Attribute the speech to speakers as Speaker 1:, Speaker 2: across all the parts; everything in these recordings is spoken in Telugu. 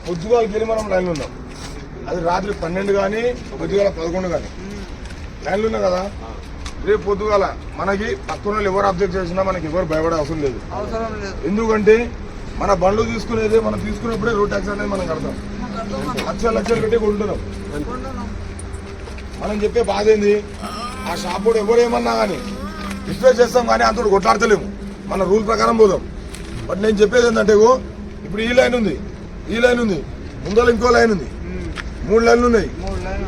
Speaker 1: పొద్దుగాలకి వెళ్ళి మనం లైన్లు ఉన్నాం. అది రాత్రి 12 కానీ పొద్దుగాల 11 కానీ లైన్లు ఉన్నాం కదా. రేపు పొద్దుగాల మనకి పక్కన ఎవరు అబ్జెక్ట్ చేసినా మనకి ఎవరు భయపడే అవసరం లేదు. ఎందుకంటే మన బండ్లు తీసుకునేది మనం తీసుకున్నప్పుడే రోడ్ ట్యాక్స్ అనేది మనం కడతాం. లక్షలు పెట్టి కొంటున్నాం. మనం చెప్పే బాధ ఏంది, ఆ షాప్ కూడా ఎవరు ఏమన్నా కానీ రిక్వెస్ట్ చేస్తాం కానీ అంతటి కొట్లాడతలేము. మన రూల్ ప్రకారం పోదాం. బట్ నేను చెప్పేది ఏంటంటే ఇప్పుడు ఈ లైన్ ఉంది, ఈ లైన్ ఉంది, ముందర ఇంకో లైన్ ఉంది, 3 లైన్లు ఉన్నాయి.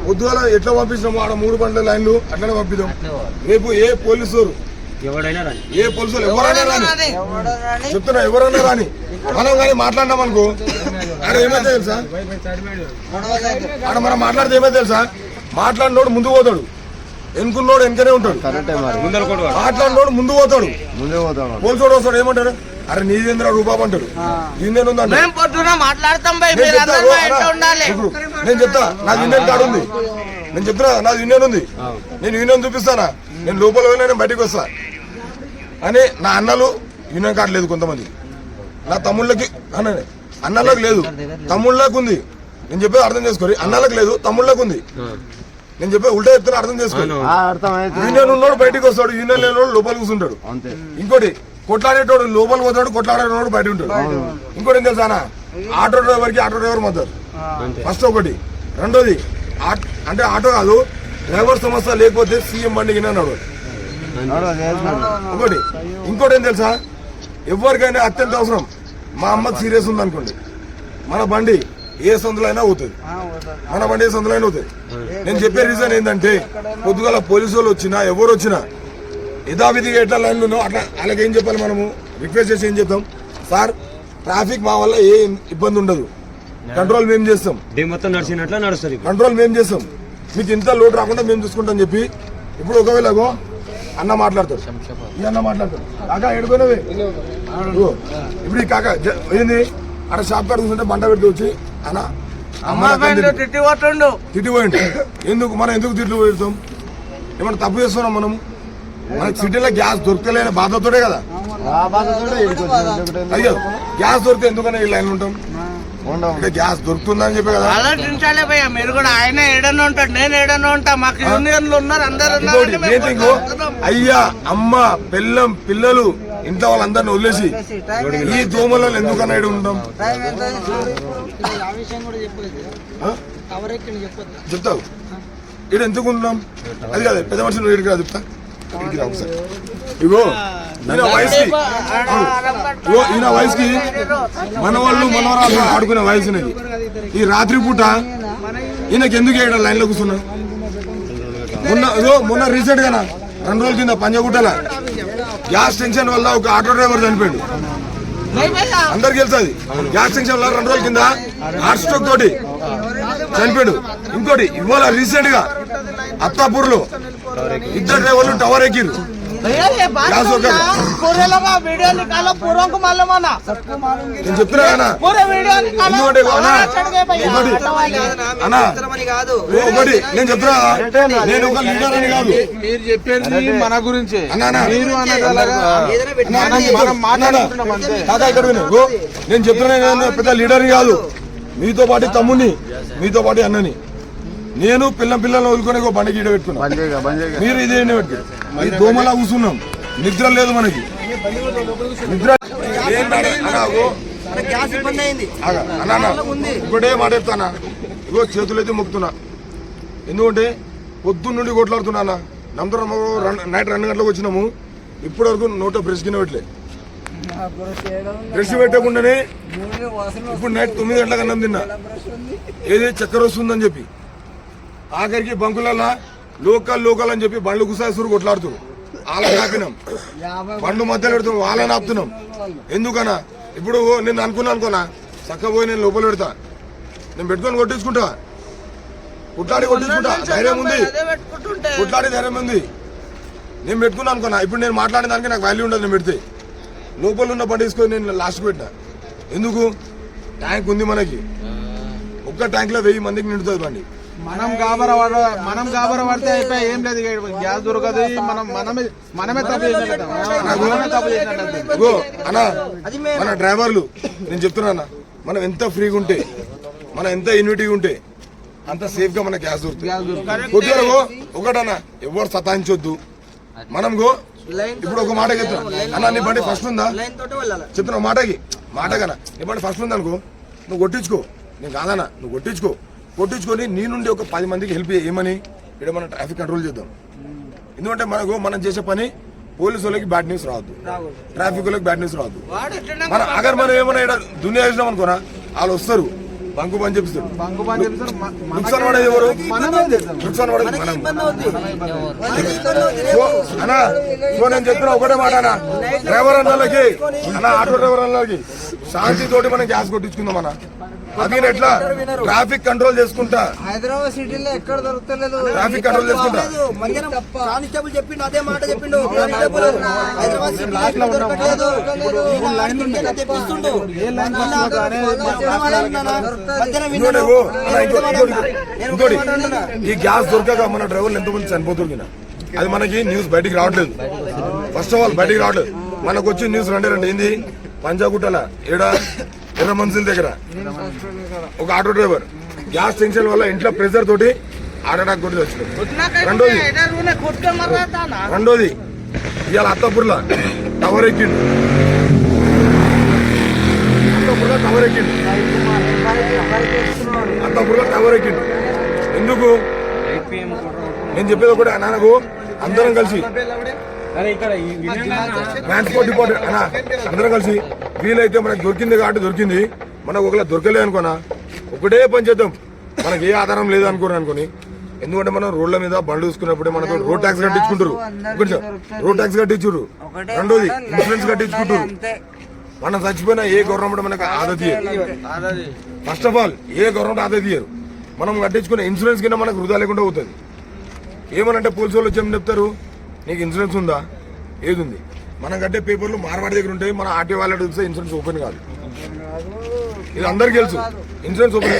Speaker 1: పొద్దుగాల ఎట్లా పంపించినాము ఆడ 3 బండ్ల లైన్లు అట్లనే పంపిద్దాం. రేపు ఏ పోలీసు ఎవరైనా రాని చెప్తున్నా, ఎవరైనా రాని మనం కానీ మాట్లాడినాం అనుకో, ఆడ ఏమైతే తెలుసా, ఆడ మనం మాట్లాడితే ఏమైతే తెలుసా, మాట్లాడినోడు ముందు పోతాడు, ఎన్నుకున్నోడు వెనకనే ఉంటాడు. మాట్లాడినోడు ముందు పోతాడు, పోలీసు వస్తాడు ఏమంటాడు, అరే నీదేంద్ర రూపాబు అంటాడు. నేను చెప్తా నాకు యూనియన్ కార్డు ఉంది, నేను చెప్తున్నా నాకు యూనియన్ ఉంది, నేను యూనియన్ చూపిస్తానా, నేను లోపల పోయినా నేను బయటకు వస్తా అని. నా అన్నలు యూనియన్ కార్డు లేదు, కొంతమంది నా తమ్ముళ్ళకి అన్నలకు లేదు, తమ్ముళ్ళకు ఉంది. నేను చెప్పేది అర్థం చేసుకోరు, అన్నలకు లేదు తమ్ముళ్ళకు ఉంది. నేను చెప్పే ఉల్టా చెప్తున్నా అర్థం చేసుకోరు. యూనియన్ ఉన్నోడు బయటకు వస్తాడు, యూనియన్ లేనివాడు లోపల కూర్చుంటాడు. ఇంకోటి కొట్లాడేటోడు లోపల పోతాడు, కొట్లాడేటోడు బయట ఉంటాడు. ఇంకోటి ఏం తెలుసా, ఆటో డ్రైవర్ మద్దతు ఫస్ట్ ఒకటి. రెండోది అంటే ఆటో కాదు, డ్రైవర్ సమస్య లేకపోతే సీఎం బండి అన్నాడు ఒకటి. ఇంకోటి ఏం తెలుసా, ఎవరికైనా అత్యంత అవసరం, మా అమ్మకి సీరియస్ ఉంది అనుకోండి, మన బండి ఏ సందులో అయినా అవుతుంది, మన బండి ఏ సందులో అయినా అవుతుంది. నేను చెప్పే రీజన్ ఏంటంటే పొద్దుగాల పోలీసు వాళ్ళు వచ్చినా ఎవరు వచ్చినా యథావిధిగా ఎట్లా లైన్లు ఉన్నావు అట్లా అలాగే ఏం చెప్పాలి, మనము రిక్వెస్ట్ చేసి ఏం చెప్తాం, సార్ ట్రాఫిక్ మా వల్ల ఏ ఇబ్బంది ఉండదు, కంట్రోల్ మేము చేస్తాం, కంట్రోల్ మేము చేస్తాం, మీకు ఇంత లోటు రాకుండా మేము చూసుకుంటాం చెప్పి. ఇప్పుడు ఒకవేళ అన్న మాట్లాడతాడు, ఈ అన్న మాట్లాడతాడు, కాకా ఎడుకునేవి ఇప్పుడు ఈ కాకా ఏంది అక్కడ షాప్ కాడ కూర్చుంటే బండ పెట్టి వచ్చి అన్న తిట్టిపోయిండు. ఎందుకు మనం ఎందుకు తిట్లు పెడతాం, ఏమన్నా తప్పు చేస్తున్నాం మనము? మనకి సిటీలో గ్యాస్ దొరకలేని బాధతోనే కదా, అయ్యో గ్యాస్ దొరికితే ఎందుకని ఈ లైన్ ఉంటాం, గ్యాస్ దొరుకుతుందని చెప్పి కదా.
Speaker 2: ఆలోచించాలే భయ్యా, మీరు కూడా ఆయన ఏడన్నా ఉంటాడు, నేను ఏడన్నా ఉంటా, మాకు యూనియన్లు ఉన్నారు అందరు.
Speaker 1: అయ్యా అమ్మ పెళ్ళం పిల్లలు ఇంట్లో వాళ్ళందరినీ వదిలేసి ఈ దోమలలో ఎందుకన్నా ఇక్కడ ఉంటాం చెప్తావు, ఇక్కడ ఎందుకు ఉంటాం? అది కాదు పెద్ద మనుషులు ఇక్కడికి రా చెప్తా, ఇక్కడికి రా ఒకసారి. ఇగో ఈయన వయసుకి మన వాళ్ళు మనవరాలు ఆడుకునే వయసునది. ఈ రాత్రి పూట ఈయనకి ఎందుకు ఇక్కడ లైన్లో కూర్చున్నా? మొన్న రీసెంట్ గానా 2 రోజుల కింద పంజగుట్టల గ్యాస్ టెన్షన్ వల్ల ఒక ఆటో డ్రైవర్ చనిపోయాడు. అందరికి తెలుస్తుంది, గ్యాస్ టెన్షన్ వల్ల 2 రోజుల కింద హార్ట్ స్ట్రోక్ తోటి చనిపోయాడు. ఇంకోటి ఇవాళ రీసెంట్ గా అత్తాపూర్ లో 2 డ్రైవర్లు టవర్ ఎక్కిరు. నేను చెప్తున్నా నేను చెప్తున్నా, నేను ఒక లీడర్ అని కాదు,
Speaker 3: మీరు చెప్పేది మన గురించి.
Speaker 1: నేను చెప్తున్నా పెద్ద లీడర్ కాదు, మీతో పాటు తమ్ముని, మీతో పాటు అన్నని. నేను పిల్లలను వదులుకొని ఒక బండి గీడ పెట్టుకున్నా, మీరు ఇదే పెట్టుకున్నారు. ఈ దోమలా కూర్చున్నాం, నిద్ర లేదు మనకి, నిద్ర. ఇంకోటే మాట చెప్తానా, ఇగో చేతులైతే మొక్కుతున్నా. ఎందుకంటే పొద్దున్న నుండి కొట్లాడుతున్నా. నమ్ముతున్నా నైట్ 2 గంటలకు వచ్చినాము, ఇప్పటి వరకు నోట బ్రష్ కింద పెట్టలే. బ్రష్ పెట్టకుండానే ఇప్పుడు నైట్ 9 గంటలకు అన్నం తిన్నా, ఏది చక్కెర వస్తుందని చెప్పి. ఆఖరికి బంకులలో లోకల్ అని చెప్పి బండ్లు గుసాసురు కొట్లాడుతున్నారు. వాళ్ళని ఆపినాం, బండ్లు మధ్యలో పెడుతున్నాం, వాళ్ళని ఆపుతున్నాం. ఎందుకన్నా ఇప్పుడు నేను అనుకున్నా చక్కపోయి నేను లోపల పెడతా, నేను పెట్టుకొని కొట్టించుకుంటా, కొట్టించుకుంటా, ధైర్యం ఉంది, ధైర్యం ఉంది. నేను పెట్టుకున్నా అనుకున్నా, ఇప్పుడు నేను మాట్లాడిన దానికి నాకు వాల్యూ ఉండదు. నేను పెడితే లోపల ఉన్న బండి తీసుకొని నేను లాస్ట్ పెట్టినా. ఎందుకు? ట్యాంక్ ఉంది మనకి, ఒక్క ట్యాంక్ లో 1000 మందికి నిండుతుంది బండి.
Speaker 3: మనం గాబర పడితే అయిపోయి ఏం లేదు. ఇక గ్యాస్ దొరకదు. మనమే తప్పు చేసినట్టు.
Speaker 1: ఇగో అన్నా మన డ్రైవర్లు నేను చెప్తున్నా, మనం ఎంత ఫ్రీగా ఉంటే, మనం ఎంత యూనిటీగా ఉంటే అంత సేఫ్ గా మన గ్యాస్ దొరుకుతుంది. కొద్దిగా ఒకటన్నా ఎవరు సతాయించొద్దు. మనం గో ఇప్పుడు ఒక మాట చెప్తున్నా అన్న, నీ బండి ఫస్ట్ ఉందా చెప్తున్నా మాటకన్నా నీ బండి ఫస్ట్ ఉందా అనుకో, నువ్వు కొట్టించుకో. నేను కాదన్నా, నువ్వు కొట్టించుకొని నీ నుండి ఒక 10 మందికి హెల్ప్ చేయమని ఇక్కడ మనం ట్రాఫిక్ కంట్రోల్ చేద్దాం. ఎందుకంటే మనం చేసే పని పోలీసు వాళ్ళకి బ్యాడ్ న్యూస్ రావద్దు, ట్రాఫిక్ వాళ్ళకి బ్యాడ్ న్యూస్ రావద్దు. మనం ఏమైనా దునియా చేసినాం అనుకోనా, వాళ్ళు వస్తారు బంకు పని చెప్పిస్తారు. నుక్సాన్ పడేది ఎవరు? నుక్సాన్ పడేది మనం. అన్నా సో నేను చెప్తున్నా ఒకటే మాట అన్న, డ్రైవర్ అన్నలకి ఆటో డ్రైవర్ అన్నలకి శాంతి తోటి మనం గ్యాస్ కొట్టించుకుందాం అన్న. అది ఎట్లా ట్రాఫిక్ కంట్రోల్ చేసుకుంటా,
Speaker 2: హైదరాబాద్ సిటీలో ఎక్కడ దొరకలేదు.
Speaker 1: ట్రాఫిక్ కంట్రోల్ చేసుకుంటా.
Speaker 4: కానిస్టేబుల్ చెప్పిండు అదే మాట చెప్పిండు. కానిస్టేబుల్ హైదరాబాద్ సిటీలో దొరకలేదు.
Speaker 1: ఇంకోటి ఈ గ్యాస్ దొరకక మన డ్రైవర్లు ఎంతమంది చనిపోతున్నారు. అది మనకి న్యూస్ బయటికి రావట్లేదు. ఫస్ట్ ఆఫ్ ఆల్ బయటికి రావట్లేదు. మనకు వచ్చి న్యూస్ రెండే ఏంది, పంజాగుట్టల ఎర్ర మనుషుల దగ్గర ఒక ఆటో డ్రైవర్ గ్యాస్ టెన్షన్ వల్ల ఇంట్లో ప్రెషర్ తోటి హార్ట్ అటాక్ కొట్టి వచ్చింది. రెండోది ఇవాళ అత్తపూర్లో టవర్ ఎక్కిండు. ఎందుకు నేను చెప్పేది ఒకటే, నాన్నకు అందరం కలిసి ట్రాన్స్పోర్ట్ డిపార్ట్మెంట్ అన్నా అందరం కలిసి వీలైతే మనకు దొరికింది కాబట్టి దొరికింది, మనకు ఒకలా దొరకలేదు అనుకోనా ఒకటే పని చేద్దాం. మనకి ఏ ఆధారం లేదు అనుకోని, ఎందుకంటే మనం రోడ్ల మీద బండ్లు చూసుకున్నప్పుడే మనకు రోడ్ ట్యాక్స్ కట్టించుకుంటారు. రోడ్ ట్యాక్స్ కట్టించురు. రెండోది ఇన్సూరెన్స్ కట్టించుకుంటారు. మనం చచ్చిపోయినా ఏ గవర్నమెంట్ మనకు ఆదతి ఇయ్యరు. ఫస్ట్ ఆఫ్ ఆల్ ఏ గవర్నమెంట్ ఆదతి ఇయ్యరు. మనం కట్టించుకునే ఇన్సూరెన్స్ కింద మనకు వృధా లేకుండా అవుతుంది. ఏమనంటే పోలీసు వాళ్ళు వచ్చి ఏం చెప్తారు, నీకు ఇన్సూరెన్స్ ఉందా, ఏది ఉంది? మనం కట్టే పేపర్లు మార్వాడి దగ్గర ఉంటాయి. మన ఆర్టీ వాళ్ళకి చూస్తే ఇన్సూరెన్స్ ఓపెన్ కాదు. ఇది అందరికి తెలుసు, ఇన్సూరెన్స్ ఓపెన్.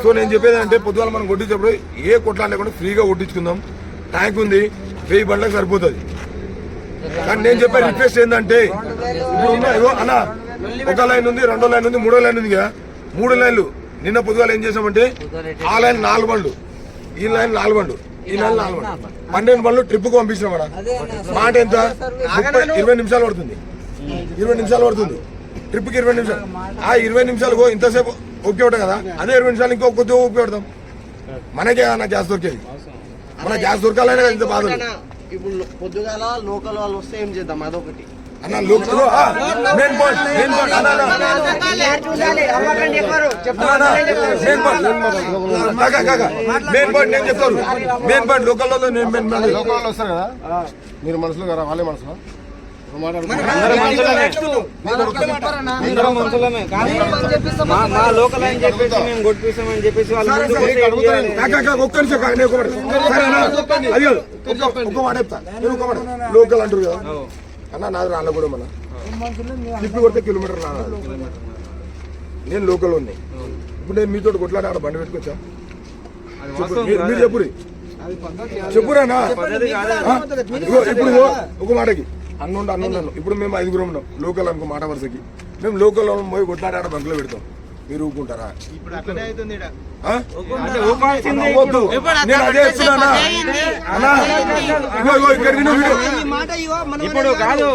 Speaker 1: సో నేను చెప్పేది అంటే పొద్దుగాల మనం కొట్టించేప్పుడు ఏ కొట్లా లేకుండా ఫ్రీగా కొట్టించుకుందాం. ట్యాంక్ ఉంది, 1000 బండ్లకు సరిపోతుంది. కానీ నేను చెప్పే రిక్వెస్ట్ ఏంటంటే, ఇప్పుడు అన్న ఒక లైన్ ఉంది, 2వ లైన్ ఉంది, 3వ లైన్ ఉంది కదా, 3 లైన్లు నిన్న పొద్దుగాల ఏం చేసామంటే ఆ లైన్ 4 బండ్లు, ఈ లైన్ 4 బండ్లు, ఈ నెల 4 బండ్లు, 12 బండ్లు ట్రిప్ కు పంపించినాం. మాట ఎంత 20 నిమిషాలు పడుతుంది. 20 నిమిషాలు పడుతుంది ట్రిప్ కి. 20 నిమిషాలు. ఆ 20 నిమిషాలకు ఇంతసేపు ఓకే ఉంటాం కదా, అదే 20 నిమిషాలు ఇంకో కొద్దిగా ఓకే పెడతాం. మనకే అన్న గ్యాస్ దొరికేది. మన గ్యాస్ దొరకాలనే ఇంత బాధ.
Speaker 2: ఇప్పుడు పొద్దుగాల లోకల్ వాళ్ళు వస్తే ఏం చేద్దాం, అదొకటి
Speaker 1: అన్న. లోకల్ మెయిన్ పాయింట్ నేను చెప్తాను. మెయిన్ పాయింట్ లోకల్
Speaker 5: వస్తారు కదా, మీరు మనసులో కదా వాళ్ళే మనసులో
Speaker 2: మా లోకల్ అని చెప్పేసి మేము కొట్టిస్తామని చెప్పేసి వాళ్ళు
Speaker 1: ఒక్క మాట చెప్తా. లోకల్ అంటారు కదా అన్న, నాది రాళ్ళ కూడా మన తిప్పి కొడితే కిలోమీటర్ రావాలి. నేను లోకల్ ఉన్నాయి. ఇప్పుడు నేను మీతో కొట్లాడి ఆడ బండి పెట్టుకొచ్చా, మీరు చెప్పురా. ఇప్పుడు ఒక మాటకి అన్నుండు. ఇప్పుడు మేము 5 ఉన్నాం లోకల్ అనుకో, మాట వరుసకి మేము లోకల్ పోయి కొట్లాడి ఆడ బంకులో పెడతాం. మీరు ఊరుకుంటారా? నేను అదే చెప్తున్నా.
Speaker 2: ఇప్పుడు కాదు,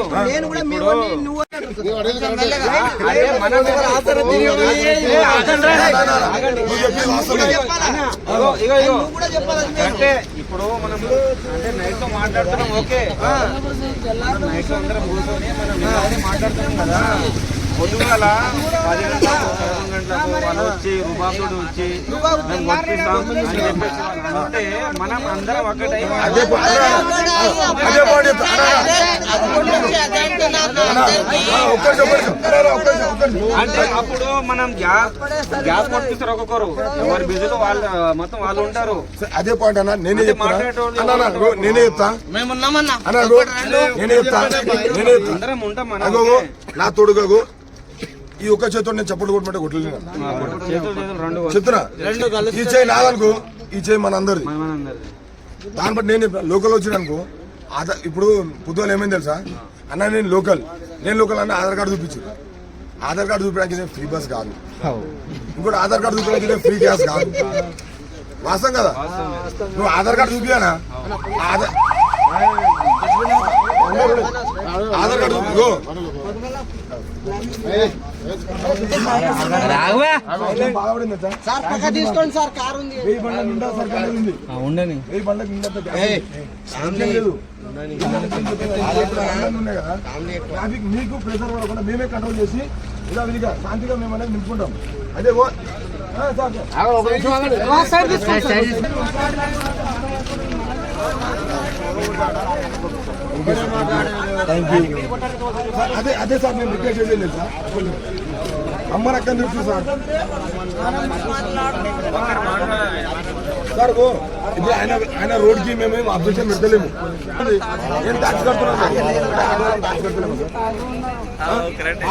Speaker 2: ఇప్పుడు మనం అంటే నైట్ తో మాట్లాడుతున్నాం. ఓకే, నైట్ లో అందరం కూర్చొని మనం మాట్లాడుతున్నాం కదా. పొద్దుగాల 10 గంటలకు 11 గంటలకు వాళ్ళు వచ్చి రుబాబుడు వచ్చి మేము కొట్టిస్తాం అని చెప్పేసి అంటే మనం అందరం ఒకటై అంటే అప్పుడు మనం గ్యాస్ కొట్టిస్తారు. ఒక్కొక్కరు ఎవరి బిజీలో వాళ్ళు మొత్తం వాళ్ళు ఉంటారు.
Speaker 1: అదే పాయింట్ అన్న. నేనే చెప్తా
Speaker 2: అందరం ఉంటాం.
Speaker 1: నా తోడుగాగు ఈ ఒక్క చేతితో నేను చప్పుడు కొట్టమంటే కొట్టలేదు చెప్తున్నా. ఈ చేయి నాదనుకో ఈ చేయి మన అందరిది. దాన్ని బట్టి నేను లోకల్ వచ్చిన అనుకో ఇప్పుడు పొద్దున ఏమైంది తెలుసా అన్న, నేను లోకల్ అన్న ఆధార్ కార్డు చూపించు. ఆధార్ కార్డు చూపించడానికి ఇదే ఫ్రీ బస్ కాదు, ఇంకోటి ఆధార్ కార్డు చూపించడానికి ఇదే ఫ్రీ గ్యాస్ కాదు. వాస్తవం కదా? నువ్వు ఆధార్ కార్డు చూపియానా? ఆధార్ కార్డు చూపించు.
Speaker 4: తీసుకోండి సార్, కారు ఉంది.
Speaker 1: 1000 బండ్ల నిండా సర్కారు ఉంది. 1000 బండ్లకు నిండా లేదు. ట్రాఫిక్ మీకు ప్రెషర్ పడకుండా మేమే కంట్రోల్ చేసి ఇలా విధిగా శాంతిగా మేము అనేది నింపుకుంటాం. అదే అదే అదే సార్ మేము రిక్వెస్ట్ చేసేది సార్, అమ్మని అక్కడ తెలుసు సార్. సార్ ఇప్పుడు ఆయన రోడ్కి మేమేం అబ్జెక్షన్ పెట్టలేము. ఏం ట్యాక్స్ కడుతున్నాం సార్, ట్యాక్స్ కడుతున్నాము సార్.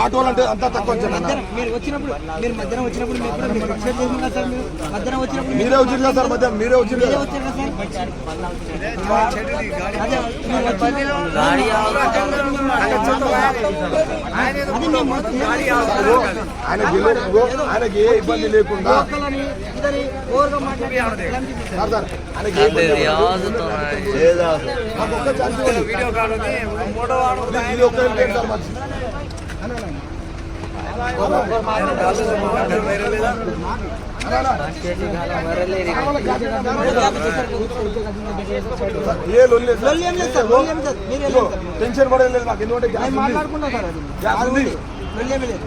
Speaker 1: ఆటోలు అంటే అంతా తక్కువ వచ్చాను.
Speaker 4: మీరు వచ్చినప్పుడు మీరు మధ్యాహ్నం వచ్చినప్పుడు మీరు కూడా మీరు రిక్షా చేస్తున్నా సార్. మీరు మధ్యాహ్నం వచ్చినప్పుడు
Speaker 1: మీరే వచ్చింది కదా సార్, మధ్యాహ్నం మీరే వచ్చింది కదా. ఆయనకి ఏ ఇబ్బంది లేకుండా ఇది ఒక్క సార్ మంచి ఏ టెన్షన్ పడలేదు మాకు, ఎందుకంటే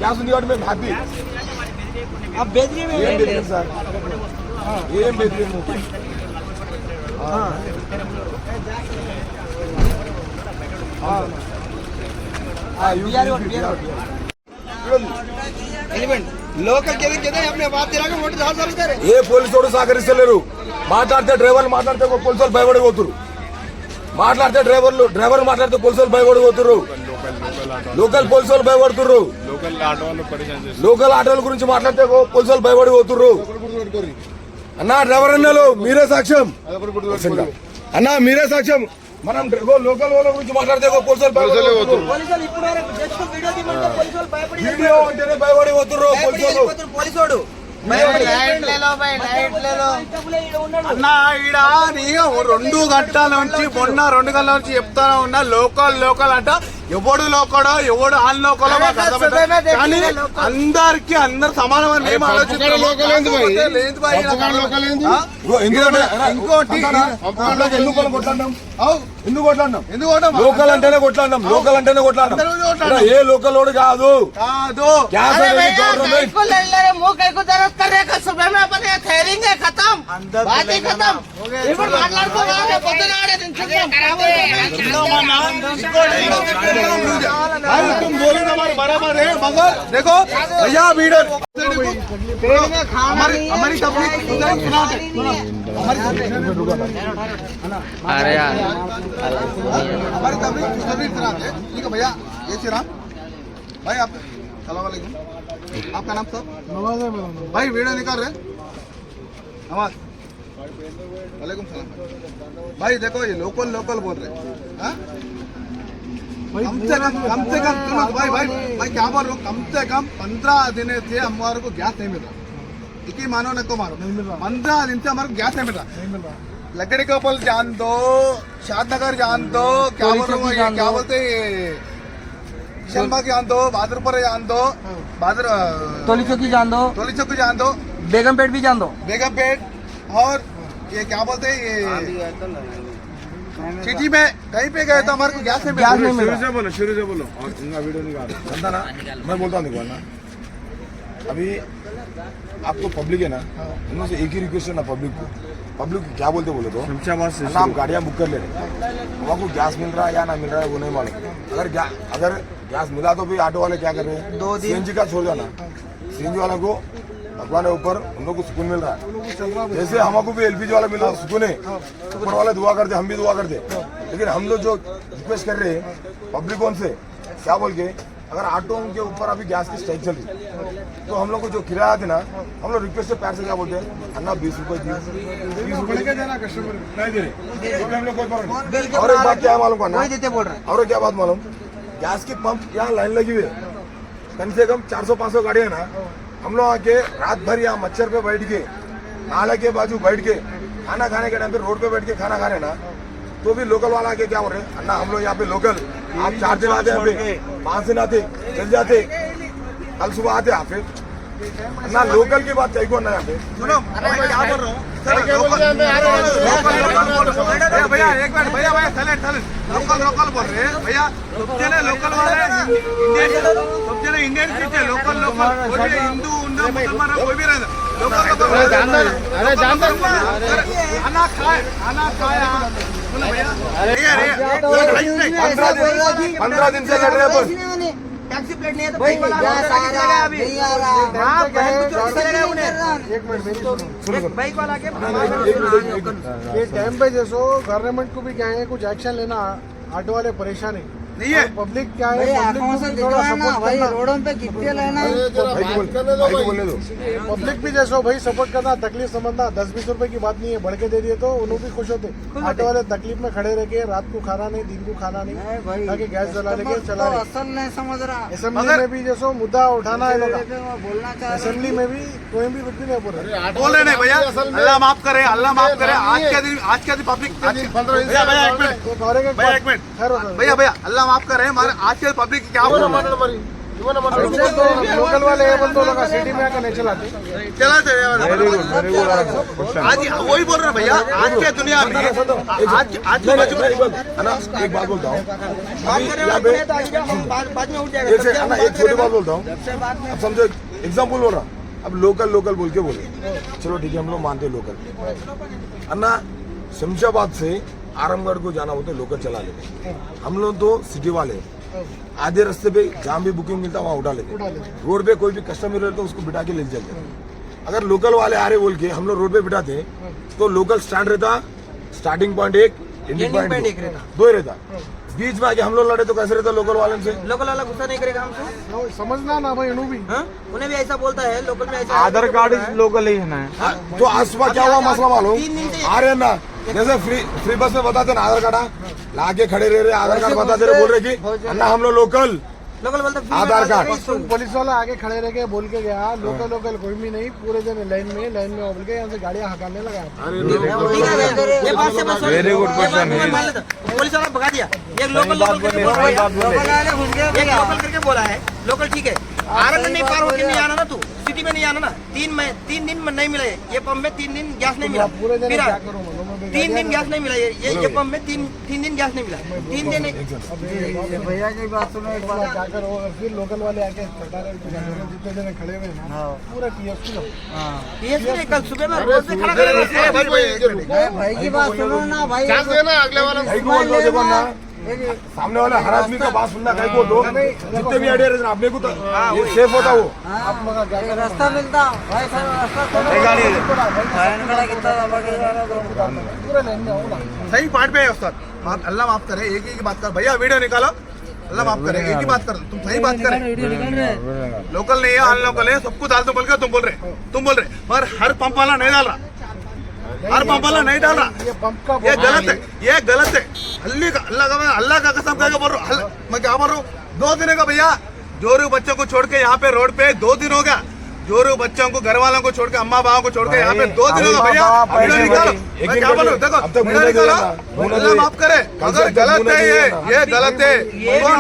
Speaker 1: గ్యాస్ ఉంది కాబట్టి మేము హ్యాపీ. ఏం బెదిరేం సార్, ఏం బెదిరేము. ఏ పోలీసు సహకరిస్తలేరు. మాట్లాడితే డ్రైవర్లు మాట్లాడితే పోలీసులు భయపడిపోతున్నారు. మాట్లాడితే డ్రైవర్లు మాట్లాడితే పోలీసులు భయపడిపోతున్నారు. లోకల్ పోలీసులు భయపడుతున్నారు. లోకల్ ఆటోల గురించి మాట్లాడితే పోలీసులు భయపడిపోతున్నారు. అన్నా డ్రైవర్ అన్నలు మీరే సాక్ష్యం, అన్నా మీరే సాక్ష్యం. మనం లోకల్ వాళ్ళ గురించి మాట్లాడితే పోలీసులు వీడియో అంటేనే భయపడిపోతున్నారు.
Speaker 4: పోలీసోడు
Speaker 3: అన్న ఈడ రెండు గంటల నుంచి మొన్న 2 గంటల నుంచి చెప్తానే ఉన్నా లోకల్ అంట. ఎవడు లోకడో ఎవడు ఆన్ లోకలో మాకు అర్థమైంది, కానీ అందరికి అందరు సమానమని మేము ఆలోచిస్తున్నాం.
Speaker 1: లోకల్ అంటేనే కొట్లాడినాం, లోకల్ అంటేనే కొట్లాడినాం. ఏ లోకల్ వాడు కాదు.
Speaker 3: तुम बोले ना हमारे बराबर है, मगर देखो भैया वीडियो हमारी तबलीग
Speaker 2: अरे यार
Speaker 3: हमारी तबलीग सुनाते। ठीक है भैया, ये श्रीराम भाई, आप सलाम वालेकुम, आपका नाम सर? नवाज है भाई। वीडियो निकाल रहे नवाज, वालेकुम सलाम भाई। देखो ये लोकल बोल रहे हैं, कम से कम भाई क्या बोल रहा हूँ, कम से कम 15 दिन से हमारे को गैस नहीं मिल रहा। एक ही मानो न को मारो, 15 दिन से हमारे को गैस नहीं मिल रहा। लकड़ी का पल जान दो, शादनगर जान दो, क्या बोल रहा हूँ, क्या बोलते शर्मा जान दो, बहादुरपुर जान दो,
Speaker 4: टोली चौकी जान दो, बेगमपेट भी जान दो,
Speaker 3: बेगमपेट, और ये क्या बोलते ये सिटी में कहीं पे गए तो हमारे को गैस नहीं मिल रहा।
Speaker 1: शुरू से बोलो और इनका वीडियो निकालो, समझा ना? मैं बोलता हूँ देखो ना, अभी आपको पब्लिक है ना, इनमें से एक ही रिक्वेस्ट है ना पब्लिक को क्या बोलते बोले तो आप गाड़ियाँ बुक कर ले रहे, आपको गैस मिल रहा है या ना मिल रहा है वो नहीं मालूम। अगर गैस मिला तो भी ऑटो वाले क्या कर रहे हैं, 2 दिन सीएनजी का छोड़ जाना, सीएनजी वाला को भगवान के ऊपर उन लोग को सुकून मिल रहा है। जैसे हमको भी एलपीजी वाला मिला सुकून है, ऊपर वाले दुआ करते, हम भी दुआ करते। लेकिन हम लोग जो रिक्वेस्ट कर रहे हैं पब्लिक से क्या बोल के, अगर ऑटो के ऊपर अभी गैस की स्ट्राइक चल रही है तो हम लोग को जो किराया आते ना, हम लोग रिक्वेस्ट से पैर से क्या बोलते हैं, अन्ना 20 रुपए दिए, 20 रुपए देना कस्टमर नहीं दे रहे, तो हम लोग कोई प्रॉब्लम नहीं। और एक बात क्या मालूम करना,
Speaker 4: वही देते बोल रहे हैं।
Speaker 1: और क्या बात मालूम, गैस की पंप यहाँ लाइन लगी हुई है, कम से कम 400-500 गाड़ियां ना, हम लोग आके रात भर यहाँ मच्छर पे बैठ के, नाले के बाजू बैठ के खाना खाने के टाइम पे रोड पे बैठ के खाना खा रहे ना, तो भी लोकल वाला आके क्या बोल रहे हैं, अन्ना हम लोग यहाँ पे लोकल, आप 4 दिन आते यहाँ पे, 5 दिन आते चल जाते, कल सुबह आते आप फिर ना, लोकल की बात चाहिए को ना यहाँ पे।
Speaker 3: सुनो मैं क्या बोल रहा हूँ भैया, एक मिनट भैया, लोकल बोल रहे हैं भैया, सब जने लोकल वाले इंडियन, सब जने इंडियन सीट है, लोकल कोई भी हिंदू उंडा मुसलमान कोई भी रहता
Speaker 5: अरे जानता
Speaker 3: खाना खाया बोलो भैया,
Speaker 1: 15 दिन से लड़ रहे हैं बस।
Speaker 4: टैक्सी प्लेट नहीं है तो बाइक वाला अभी हाँ बहन को चोरी करेगा उन्हें।
Speaker 5: एक मिनट
Speaker 4: बाइक वाला के
Speaker 5: ये टाइम पे जैसो गवर्नमेंट को भी क्या है कुछ एक्शन लेना, ऑटो वाले परेशान है
Speaker 3: नहीं है
Speaker 5: पब्लिक क्या है,
Speaker 4: भाई
Speaker 5: पब्लिक
Speaker 4: आंखों
Speaker 5: को
Speaker 4: से
Speaker 5: भी थोड़ा
Speaker 4: दिखवाना
Speaker 5: सपोर्ट
Speaker 4: भाई,
Speaker 5: करना,
Speaker 4: रोडों पे कितने लेना
Speaker 1: भाई को बोलने दो।
Speaker 5: पब्लिक भी जैसो भाई सपोर्ट करना, तकलीफ समझना, 10-20 रुपए की बात नहीं है, बढ़ के दे दिए तो उन्हों भी खुश होते। ऑटो वाले तकलीफ में खड़े रह के रात को खाना नहीं, दिन को खाना नहीं, ताकि गैस जला लेके चला रहे।
Speaker 4: असल नहीं समझ रहा,
Speaker 5: असेंबली में भी जैसो मुद्दा उठाना है लोग,
Speaker 4: बोलना चाह
Speaker 5: असेंबली में भी कोई भी कुछ भी नहीं बोल रहे।
Speaker 3: बोल रहे नहीं भैया, अल्लाह माफ करे, अल्लाह माफ करे, आज के दिन पब्लिक भैया भैया एक मिनट
Speaker 5: एक और एक
Speaker 3: भैया एक मिनट
Speaker 5: खैर होता
Speaker 3: भैया भैया अल्लाह माफ करे, हमारे आज के पब्लिक क्या बोल रहा है,
Speaker 5: तो लोकल वाले ये बंदों लोग सिटी में आकर नहीं चलाते।
Speaker 3: चलाते आज वही बोल रहे हैं भैया, आज के दुनिया में आज के बच्चों
Speaker 1: अन्ना एक बात बोलता हूँ, अभी यहाँ पे
Speaker 4: बाद में उठ
Speaker 1: एक से अन्ना एक छोटी बात बोलता हूँ, अब समझो एग्जाम्पल बोल रहा, अब लोकल बोल के बोले, चलो ठीक है हम लोग मानते हैं लोकल। अन्ना शमशाबाद से आरामगढ़ को जाना होता है लोकल चला लेते, हम लोग तो सिटी वाले आधे रास्ते पे जहाँ भी बुकिंग मिलता वहाँ उठा लेते, रोड पे कोई भी कस्टमर रहता तो उसको बिठा के ले चलते। अगर लोकल वाले आ रहे बोल के हम लोग रोड पे बिठाते तो लोकल स्टैंड रहता, स्टार्टिंग पॉइंट एक, एंडिंग पॉइंट एक रहता, 2 ही रहता, बीच में आके हम लोग लड़े तो कैसे रहता लोकल वाले से।
Speaker 4: लोकल वाला गुस्सा नहीं करेगा हमसे,
Speaker 5: समझना ना भाई, इन्हों भी
Speaker 4: उन्हें भी ऐसा बोलता है, लोकल में ऐसा
Speaker 2: आधार कार्ड लोकल ही है ना,
Speaker 1: तो आज सुबह क्या हुआ मसला मालूम, आ रहे ना जैसे फ्री बस में बताते ना आधार कार्ड लाके खड़े रह रहे, आधार कार्ड बताते रहे, बोल रहे कि अन्ना हम लोग लोकल
Speaker 4: बोलता
Speaker 1: आधार कार्ड।
Speaker 5: पुलिस वाला आगे खड़े रह के बोल के गया लोकल कोई भी नहीं, पूरे जन लाइन में बोल के यहाँ से गाड़ियाँ हकालने लगा।
Speaker 4: ये बात से बस
Speaker 2: वेरी गुड क्वेश्चन है।
Speaker 4: पुलिस वाला भगा दिया, ये लोकल करके बोला है, लोकल ठीक है, आरंग नहीं पार होकर नहीं आना ना, तू सिटी में नहीं आना ना, 3 दिन में नहीं मिला ये पंप में, 3 दिन गैस नहीं मिला,
Speaker 5: पूरे जन
Speaker 4: फिर
Speaker 5: क्या करूँ
Speaker 4: 3 दिन गैस नहीं मिला, ये पंप में 3 दिन गैस नहीं मिला, 3 दिन भैया की बात सुनो एक बार,
Speaker 5: क्या करो, फिर लोकल वाले आके जितने जने खड़े हुए ना पूरा
Speaker 4: ये कल सुबह में रोड पे खड़ा करेगा। भाई की बात सुनो ना भाई,
Speaker 5: अगले वाला
Speaker 1: भाई को बोल दो, देखो ना सामने वाला हर आदमी का बात सुनना, कहीं को दो जितने भी आइडिया रहते अपने को तो ये सेफ होता वो।
Speaker 5: आप लोग क्या करो,
Speaker 4: रास्ता मिलता भाई,
Speaker 5: पूरे लाइन में आओ ना।
Speaker 3: सही पॉइंट पे है उस्ताद, अल्लाह माफ करे, एक ही बात कर भैया, वीडियो निकालो, अल्लाह माफ करे, एक ही बात कर, तुम सही बात करे, लोकल नहीं है अनलोकल है, सबको डाल दो बोल के तुम बोल रहे, मगर हर पंप वाला नहीं डाल रहा, हर पंप वाला नहीं डाल रहा,
Speaker 5: ये पंप का
Speaker 3: ये गलत है, अल्लाह का कसम करके बोल रहा हूँ, मैं क्या बोल रहा हूँ, 2 दिन का भैया, जोरू बच्चों को छोड़ के यहाँ पे रोड पे 2 दिन हो गया, जोरू बच्चों को घर वालों को छोड़ के अम्मा बाबा को छोड़ के यहाँ पे 2 दिन होगा भैया, वीडियो निकालो, मैं क्या बोल रहा हूँ, देखो वीडियो निकालो, अल्लाह माफ करे, अगर गलत है ये गलत है, कौन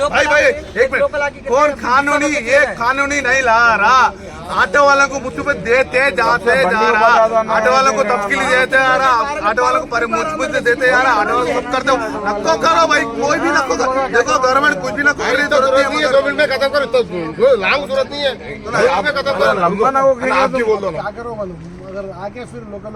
Speaker 3: भाई एक मिनट, कौन कानूनी, ये कानूनी नहीं ला रहा, ऑटो वालों को मुझ पे देते जाते जा रहा, ऑटो वालों को तफ्कीली देते आ रहा, ऑटो वालों को मुझ पे देते जा रहा, ऑटो वालों को सब करते हो, नको करो भाई, कोई भी नको करो, देखो गवर्नमेंट कुछ भी ना कर रही,
Speaker 5: 2 मिनट में खत्म करो, तो लॉन्ग जरूरत नहीं है, खत्म करो,
Speaker 1: लंबा ना हो,
Speaker 5: क्या करो मालूम, अगर आके फिर लोकल